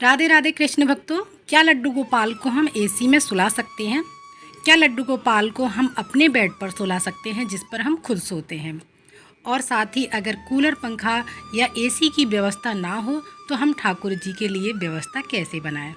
राधे राधे कृष्ण भक्तों। क्या लड्डू गोपाल को हम एसी में सुला सकते हैं? क्या लड्डू गोपाल को हम अपने बेड पर सुला सकते हैं जिस पर हम खुद सोते हैं? और साथ ही अगर कूलर, पंखा या एसी की व्यवस्था ना हो तो हम ठाकुर जी के लिए व्यवस्था कैसे बनाएं?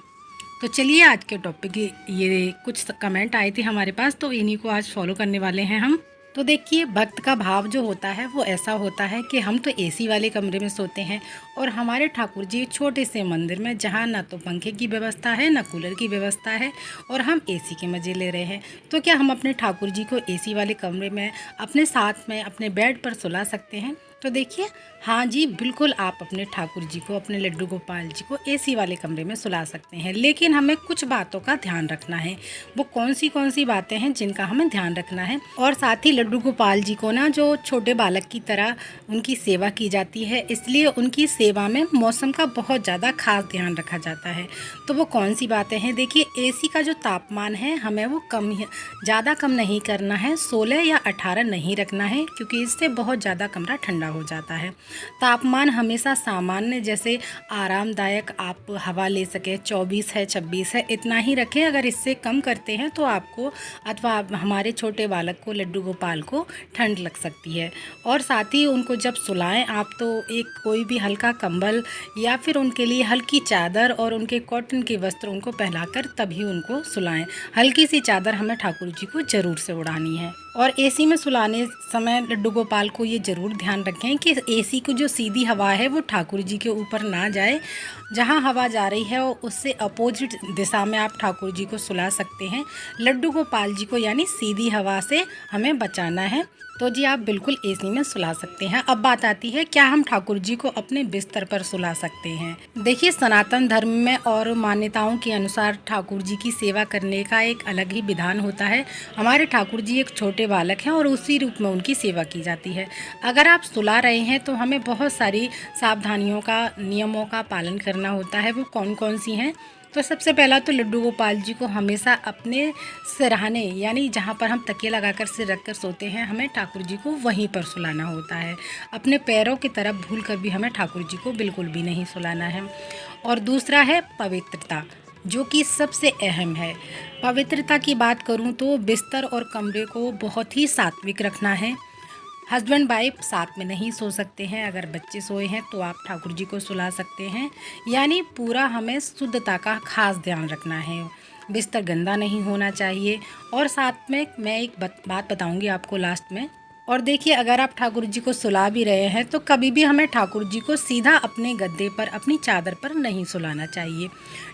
तो चलिए आज के टॉपिक ये कुछ कमेंट आए थे हमारे पास, तो इन्हीं को आज फॉलो करने वाले हैं हम। तो देखिए, भक्त का भाव जो होता है वो ऐसा होता है कि हम तो एसी वाले कमरे में सोते हैं और हमारे ठाकुर जी छोटे से मंदिर में, जहाँ ना तो पंखे की व्यवस्था है ना कूलर की व्यवस्था है, और हम एसी के मज़े ले रहे हैं। तो क्या हम अपने ठाकुर जी को एसी वाले कमरे में अपने साथ में अपने बेड पर सुला सकते हैं? तो देखिए, हाँ जी, बिल्कुल आप अपने ठाकुर जी को, अपने लड्डू गोपाल जी को एसी वाले कमरे में सुला सकते हैं, लेकिन हमें कुछ बातों का ध्यान रखना है। वो कौन सी बातें हैं जिनका हमें ध्यान रखना है। और साथ ही लड्डू गोपाल जी को ना जो छोटे बालक की तरह उनकी सेवा की जाती है, इसलिए उनकी सेवा में मौसम का बहुत ज़्यादा खास ध्यान रखा जाता है। तो वो कौन सी बातें हैं? देखिए, एसी का जो तापमान है हमें वो ज़्यादा कम नहीं करना है, 16 या 18 नहीं रखना है, क्योंकि इससे बहुत ज़्यादा कमरा ठंडा हो जाता है। तापमान हमेशा सामान्य, जैसे आरामदायक आप हवा ले सके, 24 है 26 है, इतना ही रखें। अगर इससे कम करते हैं तो आपको अथवा हमारे छोटे बालक को, लड्डू गोपाल को ठंड लग सकती है। और साथ ही उनको जब सुलाएं आप, तो एक कोई भी हल्का कंबल या फिर उनके लिए हल्की चादर और उनके कॉटन के वस्त्र उनको पहनाकर तभी उनको सुलाएं। हल्की सी चादर हमें ठाकुर जी को ज़रूर से उड़ानी है। और एसी में सुलाने समय लड्डू गोपाल को ये ज़रूर ध्यान रखें कि एसी की जो सीधी हवा है वो ठाकुर जी के ऊपर ना जाए। जहाँ हवा जा रही है उससे अपोजिट दिशा में आप ठाकुर जी को सुला सकते हैं। लड्डू गोपाल जी को यानी सीधी हवा से हमें बचाना है। तो जी आप बिल्कुल एसी में सुला सकते हैं। अब बात आती है, क्या हम ठाकुर जी को अपने बिस्तर पर सुला सकते हैं? देखिए, सनातन धर्म में और मान्यताओं के अनुसार ठाकुर जी की सेवा करने का एक अलग ही विधान होता है। हमारे ठाकुर जी एक छोटे बालक हैं और उसी रूप में उनकी सेवा की जाती है। अगर आप सुला रहे हैं तो हमें बहुत सारी सावधानियों का, नियमों का पालन करना होता है। वो कौन कौन सी हैं? तो सबसे पहला तो लड्डू गोपाल जी को हमेशा अपने सिरहाने, यानी जहाँ पर हम तकिया लगाकर सिर रखकर सोते हैं, हमें ठाकुर जी को वहीं पर सुलाना होता है। अपने पैरों की तरफ भूल कर भी हमें ठाकुर जी को बिल्कुल भी नहीं सुलाना है। और दूसरा है पवित्रता, जो कि सबसे अहम है। पवित्रता की बात करूँ तो बिस्तर और कमरे को बहुत ही सात्विक रखना है। हस्बैंड वाइफ साथ में नहीं सो सकते हैं। अगर बच्चे सोए हैं तो आप ठाकुर जी को सुला सकते हैं। यानी पूरा हमें शुद्धता का खास ध्यान रखना है। बिस्तर गंदा नहीं होना चाहिए। और साथ में मैं एक बात बताऊंगी आपको लास्ट में। और देखिए, अगर आप ठाकुर जी को सुला भी रहे हैं तो कभी भी हमें ठाकुर जी को सीधा अपने गद्दे पर, अपनी चादर पर नहीं सुलाना चाहिए।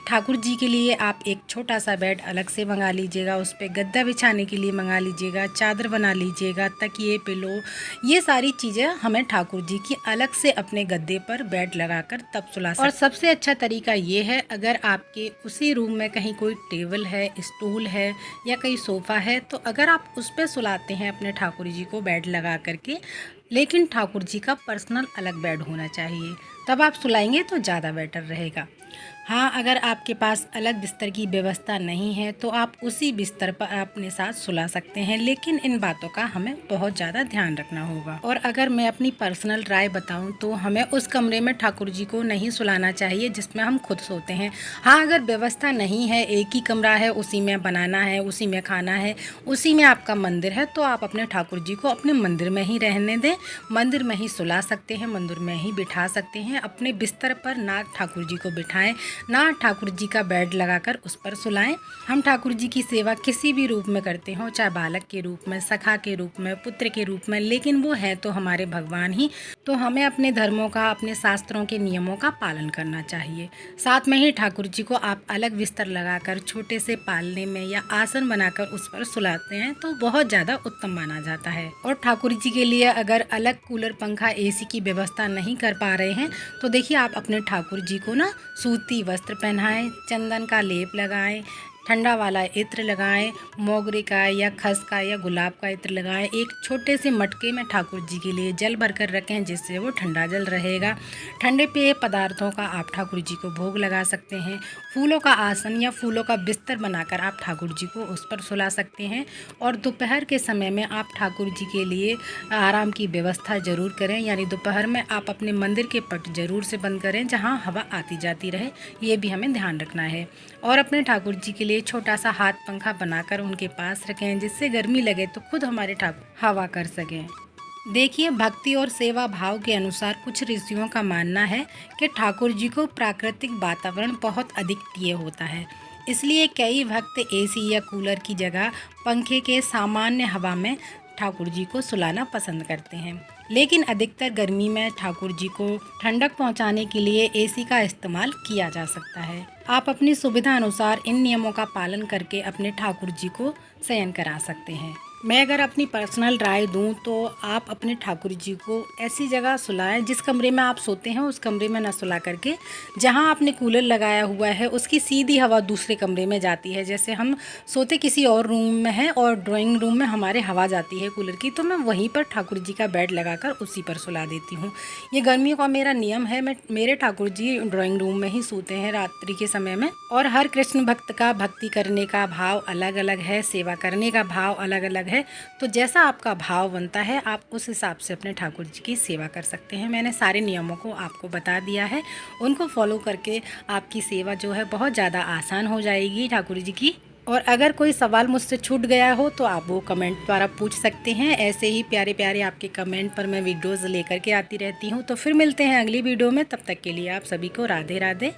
ठाकुर जी के लिए आप एक छोटा सा बेड अलग से मंगा लीजिएगा, उस पर गद्दा बिछाने के लिए मंगा लीजिएगा, चादर बना लीजिएगा, तकिए, पिलो, ये सारी चीज़ें हमें ठाकुर जी की अलग से अपने गद्दे पर बेड लगाकर तब सुला सकते हैं। और सबसे अच्छा तरीका ये है, अगर आपके उसी रूम में कहीं कोई टेबल है, स्टूल है या कहीं सोफ़ा है, तो अगर आप उस पर सुलाते हैं अपने ठाकुर जी को बेड लगा करके, लेकिन ठाकुर जी का पर्सनल अलग बेड होना चाहिए, तब आप सुलाएंगे तो ज़्यादा बेटर रहेगा। हाँ, अगर आपके पास अलग बिस्तर की व्यवस्था नहीं है तो आप उसी बिस्तर पर अपने साथ सुला सकते हैं, लेकिन इन बातों का हमें बहुत ज़्यादा ध्यान रखना होगा। और अगर मैं अपनी पर्सनल राय बताऊं तो हमें उस कमरे में ठाकुर जी को नहीं सुलाना चाहिए जिसमें हम खुद सोते हैं। हाँ, अगर व्यवस्था नहीं है, एक ही कमरा है, उसी में बनाना है, उसी में खाना है, उसी में आपका मंदिर है, तो आप अपने ठाकुर जी को अपने मंदिर में ही रहने दें। मंदिर में ही सुला सकते हैं, मंदिर में ही बिठा सकते हैं। अपने बिस्तर पर ना ठाकुर जी को बिठाएं, ना ठाकुर जी का बेड लगाकर उस पर सुलाएं। हम ठाकुर जी की सेवा किसी भी रूप में करते हो, चाहे बालक के रूप में, सखा के रूप में, पुत्र के रूप में, लेकिन वो है तो हमारे भगवान ही। तो हमें अपने धर्मों का, अपने शास्त्रों के नियमों का पालन करना चाहिए। साथ में ही ठाकुर जी को आप अलग बिस्तर लगाकर, छोटे से पालने में या आसन बनाकर उस पर सुलाते हैं तो बहुत ज़्यादा उत्तम माना जाता है। और ठाकुर जी के लिए अगर अलग कूलर, पंखा, एसी की व्यवस्था नहीं कर पा रहे हैं तो देखिए, आप अपने ठाकुर जी को ना सूती वस्त्र पहनाएं, चंदन का लेप लगाएं, ठंडा वाला इत्र लगाएं, मोगरे का या खस का या गुलाब का इत्र लगाएं। एक छोटे से मटके में ठाकुर जी के लिए जल भरकर रखें, जिससे वो ठंडा जल रहेगा। ठंडे पेय पदार्थों का आप ठाकुर जी को भोग लगा सकते हैं। फूलों का आसन या फूलों का बिस्तर बनाकर आप ठाकुर जी को उस पर सुला सकते हैं। और दोपहर के समय में आप ठाकुर जी के लिए आराम की व्यवस्था ज़रूर करें, यानी दोपहर में आप अपने मंदिर के पट ज़रूर से बंद करें, जहां हवा आती जाती रहे, ये भी हमें ध्यान रखना है। और अपने ठाकुर जी के लिए छोटा सा हाथ पंखा बनाकर उनके पास रखें, जिससे गर्मी लगे तो खुद हमारे ठाकुर हवा कर सकें। देखिए, भक्ति और सेवा भाव के अनुसार कुछ ऋषियों का मानना है कि ठाकुर जी को प्राकृतिक वातावरण बहुत अधिक प्रिय होता है, इसलिए कई भक्त एसी या कूलर की जगह पंखे के सामान्य हवा में ठाकुर जी को सुलाना पसंद करते हैं। लेकिन अधिकतर गर्मी में ठाकुर जी को ठंडक पहुंचाने के लिए एसी का इस्तेमाल किया जा सकता है। आप अपनी सुविधा अनुसार इन नियमों का पालन करके अपने ठाकुर जी को शयन करा सकते हैं। मैं अगर अपनी पर्सनल राय दूं तो आप अपने ठाकुर जी को ऐसी जगह सुलाएं, जिस कमरे में आप सोते हैं उस कमरे में ना सुला करके जहां आपने कूलर लगाया हुआ है उसकी सीधी हवा दूसरे कमरे में जाती है। जैसे हम सोते किसी और रूम में हैं और ड्राइंग रूम में हमारे हवा जाती है कूलर की, तो मैं वहीं पर ठाकुर जी का बेड लगाकर उसी पर सुला देती हूँ। ये गर्मियों का मेरा नियम है। मेरे ठाकुर जी ड्राइंग रूम में ही सोते हैं रात्रि के समय में। और हर कृष्ण भक्त का भक्ति करने का भाव अलग अलग है, सेवा करने का भाव अलग अलग है। तो जैसा आपका भाव बनता है आप उस हिसाब से अपने ठाकुर जी की सेवा कर सकते हैं। मैंने सारे नियमों को आपको बता दिया है, उनको फॉलो करके आपकी सेवा जो है बहुत ज़्यादा आसान हो जाएगी ठाकुर जी की। और अगर कोई सवाल मुझसे छूट गया हो तो आप वो कमेंट द्वारा पूछ सकते हैं। ऐसे ही प्यारे प्यारे आपके कमेंट पर मैं वीडियोज़ लेकर के आती रहती हूँ। तो फिर मिलते हैं अगली वीडियो में, तब तक के लिए आप सभी को राधे राधे।